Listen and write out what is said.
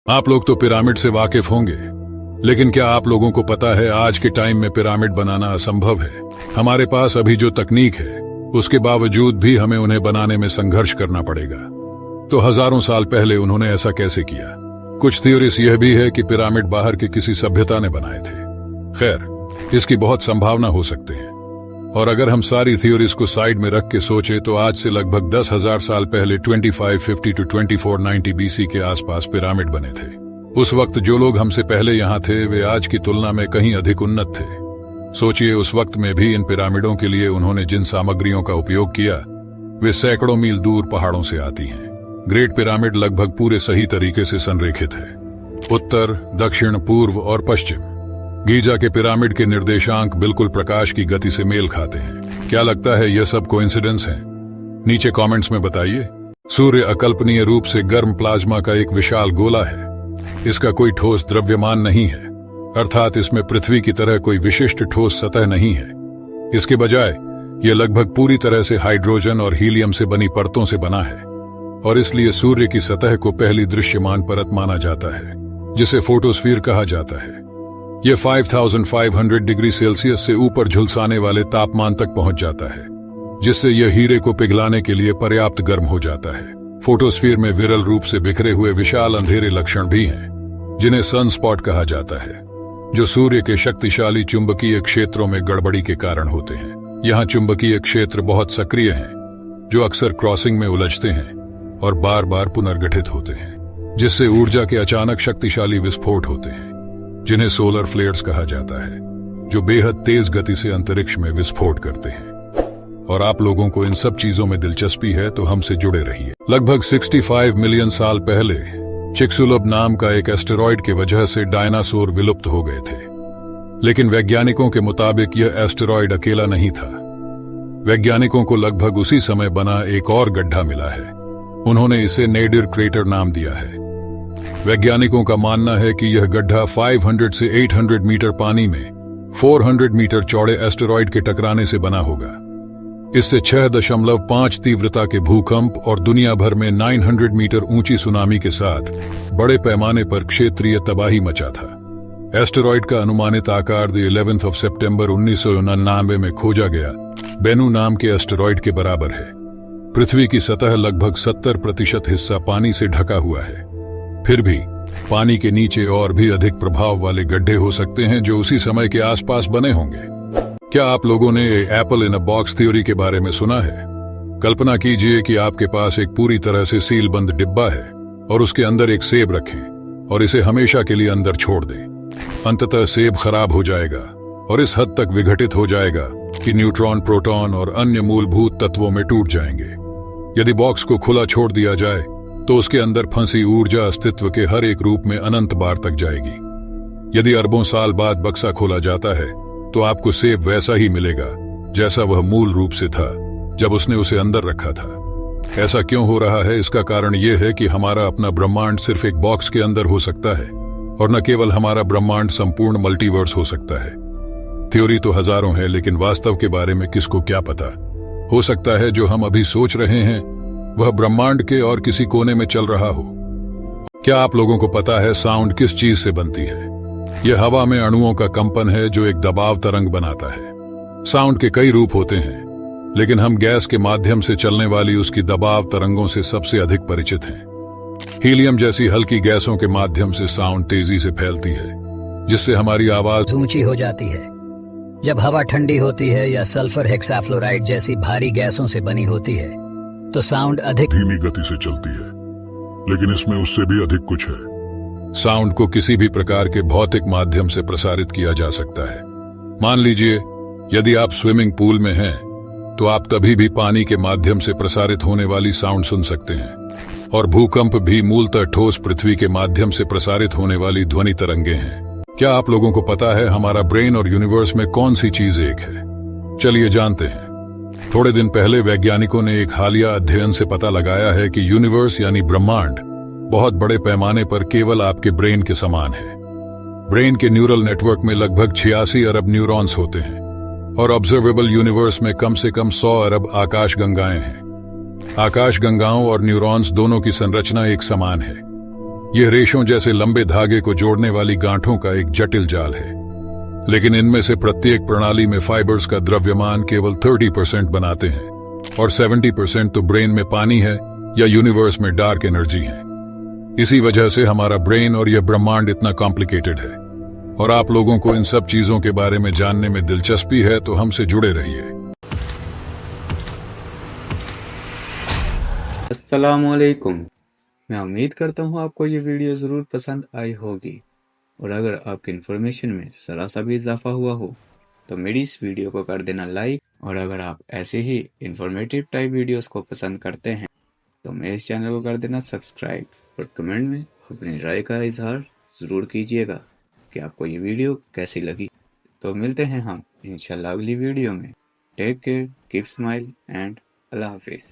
आप लोग तो पिरामिड से वाकिफ होंगे, लेकिन क्या आप लोगों को पता है आज के टाइम में पिरामिड बनाना असंभव है। हमारे पास अभी जो तकनीक है उसके बावजूद भी हमें उन्हें बनाने में संघर्ष करना पड़ेगा। तो हजारों साल पहले उन्होंने ऐसा कैसे किया? कुछ थ्योरीज यह भी है कि पिरामिड बाहर की किसी सभ्यता ने बनाए थे। खैर, इसकी बहुत संभावना हो सकते हैं, और अगर हम सारी थ्योरीज को साइड में रख के सोचे तो आज से लगभग 10,000 साल पहले 2550 to 2490 BC के आसपास पिरामिड बने थे। उस वक्त जो लोग हमसे पहले यहाँ थे वे आज की तुलना में कहीं अधिक उन्नत थे। सोचिए, उस वक्त में भी इन पिरामिडों के लिए उन्होंने जिन सामग्रियों का उपयोग किया वे सैकड़ों मील दूर पहाड़ों से आती हैं। ग्रेट पिरामिड लगभग पूरे सही तरीके से संरेखित है। उत्तर, दक्षिण, पूर्व और पश्चिम। गीजा के पिरामिड के निर्देशांक बिल्कुल प्रकाश की गति से मेल खाते हैं। क्या लगता है यह सब कोइंसिडेंस है? नीचे कमेंट्स में बताइए। सूर्य अकल्पनीय रूप से गर्म प्लाज्मा का एक विशाल गोला है। इसका कोई ठोस द्रव्यमान नहीं है, अर्थात इसमें पृथ्वी की तरह कोई विशिष्ट ठोस सतह नहीं है। इसके बजाय यह लगभग पूरी तरह से हाइड्रोजन और हीलियम से बनी परतों से बना है, और इसलिए सूर्य की सतह को पहली दृश्यमान परत माना जाता है, जिसे फोटोस्फीयर कहा जाता है। यह 5500 डिग्री सेल्सियस से ऊपर झुलसाने वाले तापमान तक पहुंच जाता है, जिससे यह हीरे को पिघलाने के लिए पर्याप्त गर्म हो जाता है। फोटोस्फीयर में विरल रूप से बिखरे हुए विशाल अंधेरे लक्षण भी हैं, जिन्हें सनस्पॉट कहा जाता है, जो सूर्य के शक्तिशाली चुंबकीय क्षेत्रों में गड़बड़ी के कारण होते हैं। यहाँ चुंबकीय क्षेत्र बहुत सक्रिय हैं, जो अक्सर क्रॉसिंग में उलझते हैं और बार बार पुनर्गठित होते हैं, जिससे ऊर्जा के अचानक शक्तिशाली विस्फोट होते हैं, जिन्हें सोलर फ्लेयर्स कहा जाता है, जो बेहद तेज गति से अंतरिक्ष में विस्फोट करते हैं। और आप लोगों को इन सब चीजों में दिलचस्पी है तो हमसे जुड़े रहिए। लगभग 65 मिलियन साल पहले चिक्सुलुप नाम का एक एस्टेरॉयड की वजह से डायनासोर विलुप्त हो गए थे, लेकिन वैज्ञानिकों के मुताबिक यह एस्टेरॉयड अकेला नहीं था। वैज्ञानिकों को लगभग उसी समय बना एक और गड्ढा मिला है। उन्होंने इसे नेडिर क्रेटर नाम दिया है। वैज्ञानिकों का मानना है कि यह गड्ढा 500 से 800 मीटर पानी में 400 मीटर चौड़े एस्टेरॉयड के टकराने से बना होगा। इससे 6.5 तीव्रता के भूकंप और दुनिया भर में 900 मीटर ऊंची सुनामी के साथ बड़े पैमाने पर क्षेत्रीय तबाही मचा था। एस्टेरॉयड का अनुमानित आकार 11 सितंबर 1999 में खोजा गया बेनू नाम के एस्टेरॉयड के बराबर है। पृथ्वी की सतह लगभग 70% हिस्सा पानी से ढका हुआ है। फिर भी पानी के नीचे और भी अधिक प्रभाव वाले गड्ढे हो सकते हैं जो उसी समय के आसपास बने होंगे। क्या आप लोगों ने apple in a box theory के बारे में सुना है? कल्पना कीजिए कि आपके पास एक पूरी तरह से सील बंद डिब्बा है और उसके अंदर एक सेब रखें और इसे हमेशा के लिए अंदर छोड़ दें। अंततः सेब खराब हो जाएगा और इस हद तक विघटित हो जाएगा कि न्यूट्रॉन, प्रोटॉन और अन्य मूलभूत तत्वों में टूट जाएंगे। यदि बॉक्स को खुला छोड़ दिया जाए तो उसके अंदर फंसी ऊर्जा अस्तित्व के हर एक रूप में अनंत बार तक जाएगी। यदि अरबों साल बाद बक्सा खोला जाता है तो आपको सेब वैसा ही मिलेगा जैसा वह मूल रूप से था जब उसने उसे अंदर रखा था। ऐसा क्यों हो रहा है? इसका कारण यह है कि हमारा अपना ब्रह्मांड सिर्फ एक बॉक्स के अंदर हो सकता है, और न केवल हमारा ब्रह्मांड संपूर्ण मल्टीवर्स हो सकता है। थ्योरी तो हजारों है, लेकिन वास्तव के बारे में किसको क्या पता? हो सकता है जो हम अभी सोच रहे हैं वह ब्रह्मांड के और किसी कोने में चल रहा हो। क्या आप लोगों को पता है साउंड किस चीज से बनती है? यह हवा में अणुओं का कंपन है जो एक दबाव तरंग बनाता है। साउंड के कई रूप होते हैं, लेकिन हम गैस के माध्यम से चलने वाली उसकी दबाव तरंगों से सबसे अधिक परिचित हैं। हीलियम जैसी हल्की गैसों के माध्यम से साउंड तेजी से फैलती है, जिससे हमारी आवाज ऊंची हो जाती है। जब हवा ठंडी होती है या सल्फर हेक्साफ्लोराइड जैसी भारी गैसों से बनी होती है तो साउंड अधिक धीमी गति से चलती है, लेकिन इसमें उससे भी अधिक कुछ है। साउंड को किसी भी प्रकार के भौतिक माध्यम से प्रसारित किया जा सकता है। मान लीजिए यदि आप स्विमिंग पूल में हैं तो आप तभी भी पानी के माध्यम से प्रसारित होने वाली साउंड सुन सकते हैं, और भूकंप भी मूलतः ठोस पृथ्वी के माध्यम से प्रसारित होने वाली ध्वनि तरंगे हैं। क्या आप लोगों को पता है हमारा ब्रेन और यूनिवर्स में कौन सी चीज एक है? चलिए जानते हैं। थोड़े दिन पहले वैज्ञानिकों ने एक हालिया अध्ययन से पता लगाया है कि यूनिवर्स यानी ब्रह्मांड बहुत बड़े पैमाने पर केवल आपके ब्रेन के समान है। ब्रेन के न्यूरल नेटवर्क में लगभग 86 अरब न्यूरॉन्स होते हैं, और ऑब्जर्वेबल यूनिवर्स में कम से कम 100 अरब आकाश गंगाएं हैं। आकाश गंगाओं और न्यूरॉन्स दोनों की संरचना एक समान है। यह रेशों जैसे लंबे धागे को जोड़ने वाली गांठों का एक जटिल जाल है, लेकिन इनमें से प्रत्येक प्रणाली में फाइबर्स का द्रव्यमान केवल 30% बनाते हैं और 70% तो ब्रेन में पानी है या यूनिवर्स में डार्क एनर्जी है। इसी वजह से हमारा ब्रेन और यह ब्रह्मांड इतना कॉम्प्लिकेटेड है। और आप लोगों को इन सब चीजों के बारे में जानने में दिलचस्पी है तो हमसे जुड़े रहिए। अस्सलामुअलैकुम। मैं उम्मीद करता हूँ आपको ये वीडियो ज़रूर पसंद आई होगी, और अगर आपकी इन्फॉर्मेशन में ज़रा सा भी इजाफा हुआ हो तो मेरी इस वीडियो को कर देना लाइक, और अगर आप ऐसे ही इंफॉर्मेटिव टाइप वीडियोस को पसंद करते हैं तो मेरे इस चैनल को कर देना सब्सक्राइब, और कमेंट में अपनी राय का इजहार ज़रूर कीजिएगा कि आपको ये वीडियो कैसी लगी। तो मिलते हैं हम इंशाल्लाह अगली वीडियो में। Take care, keep smile and अल्लाह हाफिज़।